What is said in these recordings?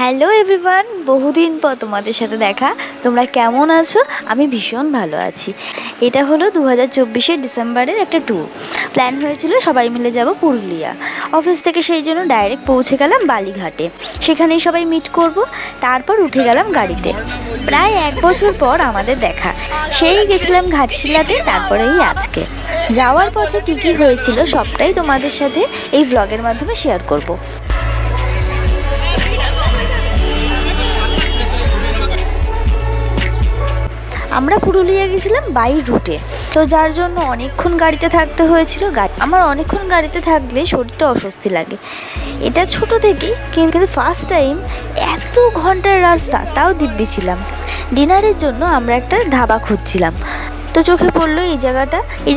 Hello everyone, বহুদিন পর তোমাদের সাথে দেখা। তোমরা কেমন আছো? আমি ভীষণ ভালো আছি। এটা হলো 2024 ডিসেম্বরের একটা ট্যুর প্ল্যান হয়েছিল, সবাই মিলে যাব পুরুলিয়া। অফিস থেকে সেই জন্য ডাইরেক্ট পৌঁছে গেলাম বালিঘাটে, সেখানেই সবাই মিট করব। তারপর উঠে গেলাম গাড়িতে। প্রায় 1 বছর পর আমাদের দেখা, সেই গেছিলাম ঘাটশিলাতে, তারপরেই আজকে। যাওয়ার পথে কী কী হয়েছিল সবটাই তোমাদের সাথে এই ব্লগের মাধ্যমে শেয়ার করব। আমরা পুরুলিয়া গেছিলাম বাই রুটে, তো যার জন্য অনেকক্ষণ গাড়িতে থাকতে হয়েছিল। আমার অনেকক্ষণ গাড়িতে থাকলে শরীরটা অস্বস্তি লাগে, এটা ছোট থেকেই, কিন্তু ফার্স্ট টাইম এত ঘন্টার রাস্তা, তাও দিব্যি ছিলাম। ডিনারের জন্য আমরা একটা ধাবা খুঁজছিলাম, তো চোখে পড়লো এই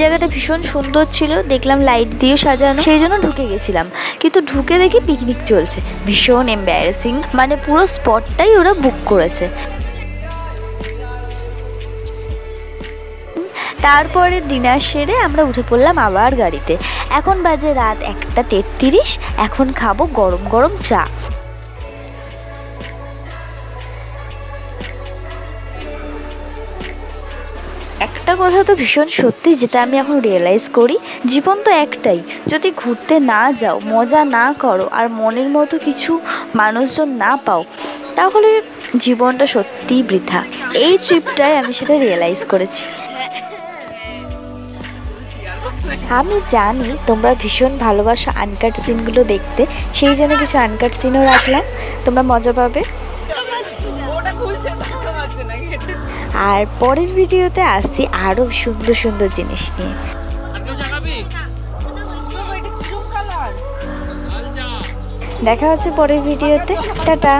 জায়গাটা ভীষণ সুন্দর ছিল। দেখলাম লাইট দিয়ে সাজানো, সেই জন্য ঢুকে গেছিলাম। কিন্তু ঢুকে দেখি পিকনিক চলছে, ভীষণ এম্বারাসিং, মানে পুরো স্পটটাই ওরা বুক করেছে। তারপরে ডিনার সেরে আমরা উঠে পড়লাম আবার গাড়িতে। এখন বাজে রাত 1:33, এখন খাবো গরম গরম চা। একটা কথা তো ভীষণ সত্যি, যেটা আমি এখন রিয়েলাইজ করি, জীবন তো একটাই। যদি ঘুরতে না যাও, মজা না করো, আর মনের মতো কিছু মানুষজন না পাও, তাহলে জীবনটা সত্যিই বৃথা। এই ট্রিপটায় আমি সেটা রিয়েলাইজ করেছি। আমি জানি তোমরা ভীষণ ভালোবাসো আনকাট সিনগুলো দেখতে, সেই জন্য কিছু আনকাট সিনও রাখলাম, তোমরা মজা পাবে। আর পরের ভিডিওতে আসছি আরও সুন্দর সুন্দর জিনিস নিয়ে। দেখা হচ্ছে পরের ভিডিওতে, টাটা।